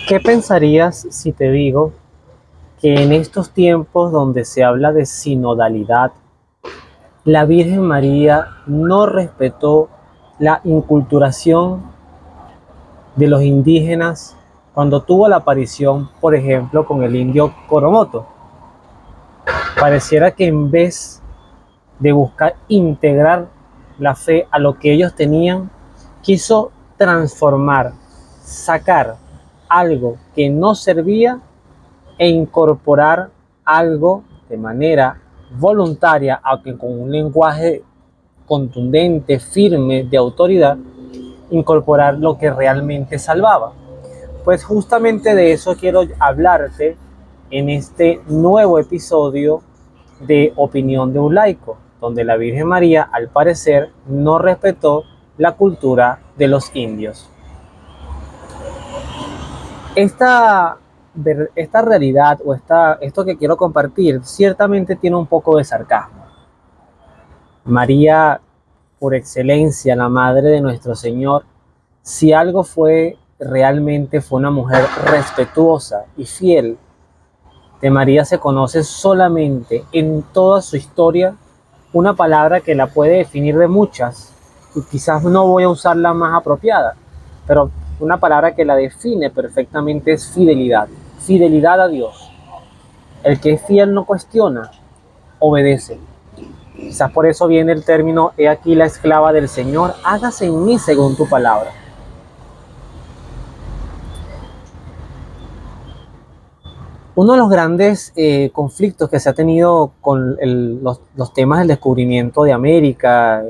¿Qué pensarías si te digo que en estos tiempos donde se habla de sinodalidad, la Virgen María no respetó la inculturación de los indígenas cuando tuvo la aparición, por ejemplo, con el indio Coromoto? Pareciera que en vez de buscar integrar la fe a lo que ellos tenían, quiso transformar, sacar algo que no servía e incorporar algo de manera voluntaria, aunque con un lenguaje contundente, firme, de autoridad, incorporar lo que realmente salvaba. Pues justamente de eso quiero hablarte en este nuevo episodio de Opinión de un laico, donde la Virgen María, al parecer, no respetó la cultura de los indios. Esta, esta realidad o esto que quiero compartir ciertamente tiene un poco de sarcasmo. María, por excelencia, la madre de nuestro Señor, si algo fue realmente, fue una mujer respetuosa y fiel. De María se conoce solamente en toda su historia una palabra que la puede definir de muchas, y quizás no voy a usar la más apropiada, pero una palabra que la define perfectamente es fidelidad. Fidelidad a Dios. El que es fiel no cuestiona, obedece. Quizás por eso viene el término: he aquí la esclava del Señor, hágase en mí según tu palabra. Uno de los grandes conflictos que se ha tenido con los temas del descubrimiento de América,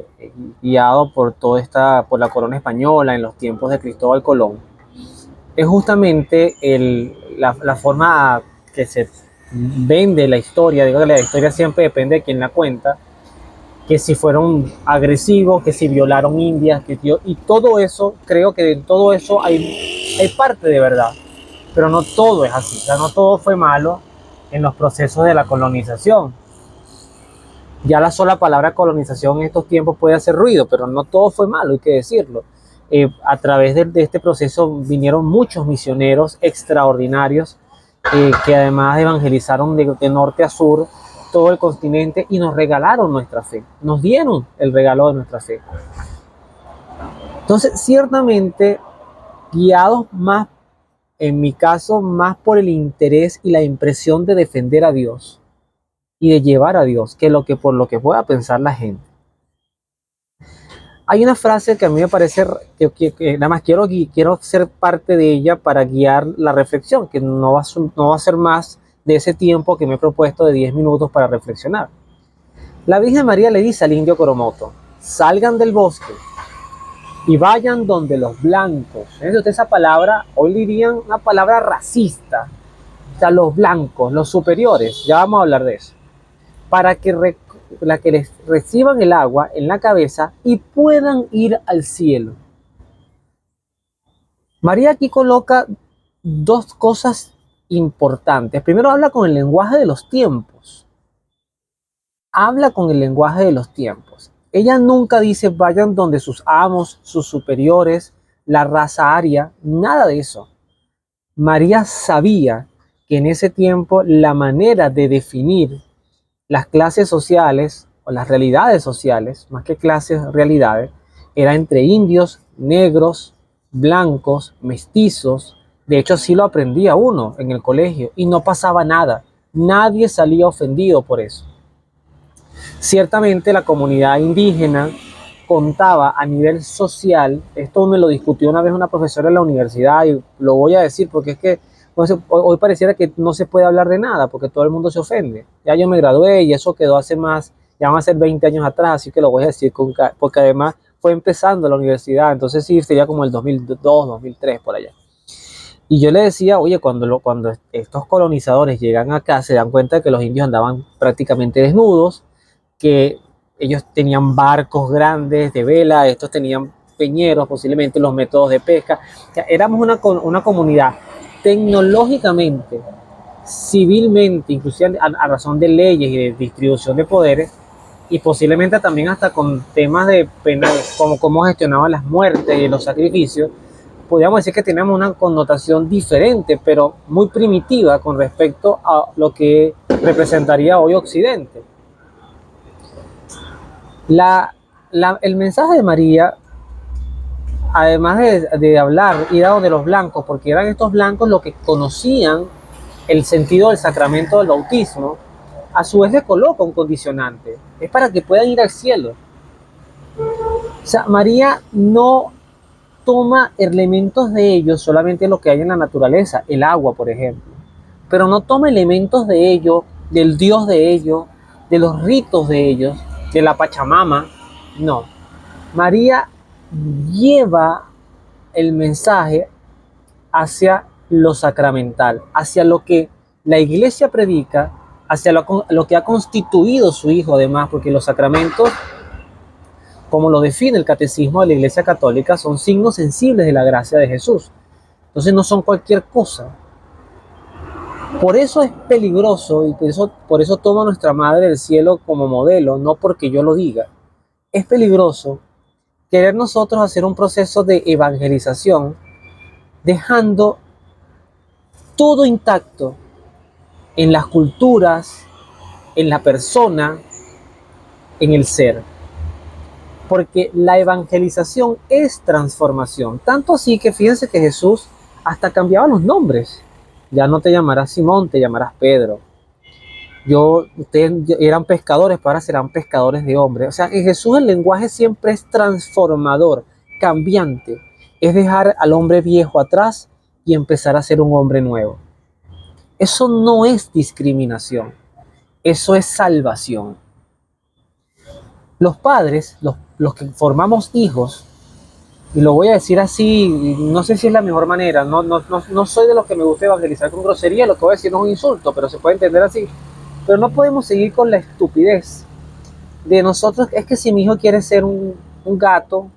guiado por por la corona española en los tiempos de Cristóbal Colón, es justamente la forma que se vende la historia. Digo que la historia siempre depende de quién la cuenta, que si fueron agresivos, que si violaron indias, y todo eso, creo que en todo eso hay parte de verdad, pero no todo es así. O sea, no todo fue malo en los procesos de la colonización. Ya la sola palabra colonización en estos tiempos puede hacer ruido, pero no todo fue malo, hay que decirlo. A través de este proceso vinieron muchos misioneros extraordinarios, que además evangelizaron de norte a sur todo el continente y nos regalaron nuestra fe, nos dieron el regalo de nuestra fe. Entonces, ciertamente, guiados más, en mi caso, más por el interés y la impresión de defender a Dios y de llevar a Dios, que por lo que pueda pensar la gente. Hay una frase que a mí me parece que nada más quiero ser parte de ella para guiar la reflexión, que no va a ser más de ese tiempo que me he propuesto de 10 minutos para reflexionar. La Virgen María le dice al indio Coromoto: salgan del bosque y vayan donde los blancos. Usted esa palabra, hoy dirían una palabra racista. O sea, los blancos, los superiores, ya vamos a hablar de eso. Para que les reciban el agua en la cabeza y puedan ir al cielo. María aquí coloca dos cosas importantes. Primero, habla con el lenguaje de los tiempos. Habla con el lenguaje de los tiempos. Ella nunca dice vayan donde sus amos, sus superiores, la raza aria, nada de eso. María sabía que en ese tiempo la manera de definir las clases sociales o las realidades sociales, más que clases, realidades, era entre indios, negros, blancos, mestizos. De hecho, sí lo aprendía uno en el colegio y no pasaba nada. Nadie salía ofendido por eso. Ciertamente la comunidad indígena contaba a nivel social, esto me lo discutió una vez una profesora en la universidad y lo voy a decir porque es que hoy pareciera que no se puede hablar de nada porque todo el mundo se ofende. Ya yo me gradué y eso quedó hace más, ya van a ser 20 años atrás, así que lo voy a decir porque además fue empezando la universidad, entonces sí, sería como el 2002, 2003 por allá. Y yo le decía, oye, cuando estos colonizadores llegan acá se dan cuenta de que los indios andaban prácticamente desnudos, que ellos tenían barcos grandes de vela, estos tenían peñeros, posiblemente los métodos de pesca. O sea, éramos una comunidad tecnológicamente, civilmente, inclusive a razón de leyes y de distribución de poderes, y posiblemente también hasta con temas de pena, como cómo gestionaban las muertes y los sacrificios, podríamos decir que tenemos una connotación diferente, pero muy primitiva con respecto a lo que representaría hoy Occidente. El mensaje de María, además de hablar, ir a donde los blancos, porque eran estos blancos los que conocían el sentido del sacramento del bautismo, a su vez le coloca un condicionante, es para que puedan ir al cielo. O sea, María no toma elementos de ellos, solamente lo que hay en la naturaleza, el agua, por ejemplo, pero no toma elementos de ellos, del Dios de ellos, de los ritos de ellos, de la Pachamama, no. María lleva el mensaje hacia lo sacramental, hacia lo que la iglesia predica, hacia lo que ha constituido su hijo, además, porque los sacramentos, como lo define el catecismo de la Iglesia Católica, son signos sensibles de la gracia de Jesús. Entonces no son cualquier cosa. Por eso es peligroso y por eso toma a nuestra Madre del Cielo como modelo, no porque yo lo diga. Es peligroso querer nosotros hacer un proceso de evangelización dejando todo intacto en las culturas, en la persona, en el ser. Porque la evangelización es transformación. Tanto así que fíjense que Jesús hasta cambiaba los nombres. Ya no te llamarás Simón, te llamarás Pedro. Ustedes eran pescadores, pero ahora serán pescadores de hombres. O sea, en Jesús el lenguaje siempre es transformador, cambiante. Es dejar al hombre viejo atrás y empezar a ser un hombre nuevo. Eso no es discriminación. Eso es salvación. Los padres, los que formamos hijos, y lo voy a decir así, no sé si es la mejor manera, no soy de los que me gusta evangelizar con grosería, lo que voy a decir no es un insulto, pero se puede entender así. Pero no podemos seguir con la estupidez de nosotros, es que si mi hijo quiere ser un gato,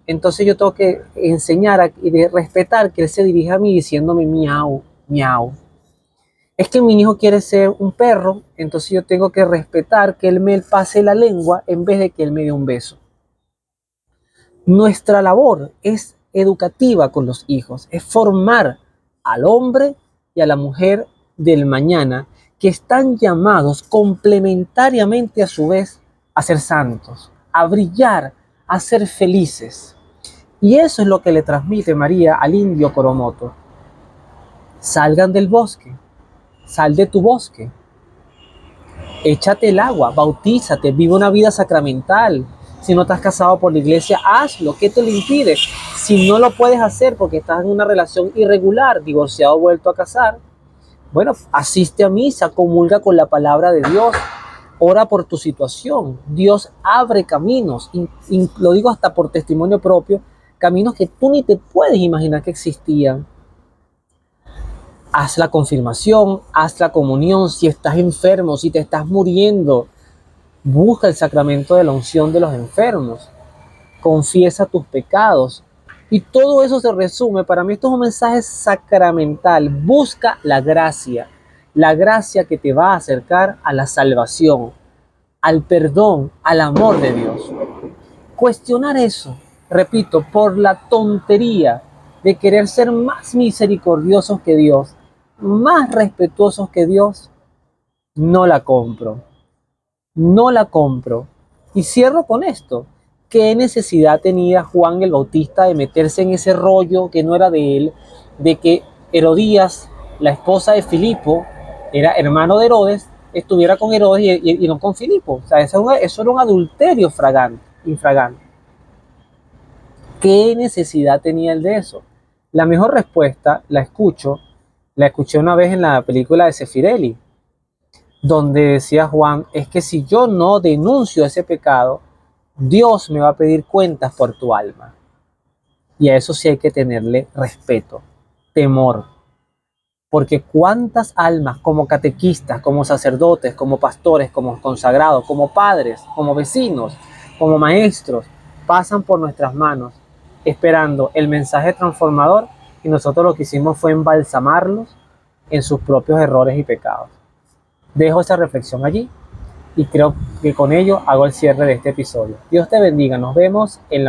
entonces yo tengo que enseñar y de respetar que él se dirija a mí diciéndome miau, miau. Es que mi hijo quiere ser un perro, entonces yo tengo que respetar que él me pase la lengua en vez de que él me dé un beso. Nuestra labor es educativa con los hijos, es formar al hombre y a la mujer del mañana que están llamados complementariamente a su vez a ser santos, a brillar, a ser felices. Y eso es lo que le transmite María al indio Coromoto. Salgan del bosque. Sal de tu bosque, échate el agua, bautízate, vive una vida sacramental. Si no estás casado por la iglesia, hazlo. ¿Qué te lo impide? Si no lo puedes hacer porque estás en una relación irregular, divorciado o vuelto a casar, bueno, asiste a misa, comulga con la palabra de Dios, ora por tu situación. Dios abre caminos, y lo digo hasta por testimonio propio, caminos que tú ni te puedes imaginar que existían. Haz la confirmación, haz la comunión, si estás enfermo, si te estás muriendo, busca el sacramento de la unción de los enfermos, confiesa tus pecados. Y todo eso se resume, para mí esto es un mensaje sacramental, busca la gracia que te va a acercar a la salvación, al perdón, al amor de Dios. Cuestionar eso, repito, por la tontería de querer ser más misericordiosos que Dios, más respetuosos que Dios, no la compro. No la compro. Y cierro con esto. ¿Qué necesidad tenía Juan el Bautista de meterse en ese rollo que no era de él, de que Herodías, la esposa de Filipo, era hermano de Herodes, estuviera con Herodes y no con Filipo? O sea, eso era un adulterio infragante. ¿Qué necesidad tenía él de eso? La mejor respuesta la escuché una vez en la película de Sefirelli, donde decía Juan, es que si yo no denuncio ese pecado, Dios me va a pedir cuentas por tu alma. Y a eso sí hay que tenerle respeto, temor. Porque cuántas almas como catequistas, como sacerdotes, como pastores, como consagrados, como padres, como vecinos, como maestros, pasan por nuestras manos esperando el mensaje transformador, y nosotros lo que hicimos fue embalsamarlos en sus propios errores y pecados. Dejo esa reflexión allí y creo que con ello hago el cierre de este episodio. Dios te bendiga, nos vemos en la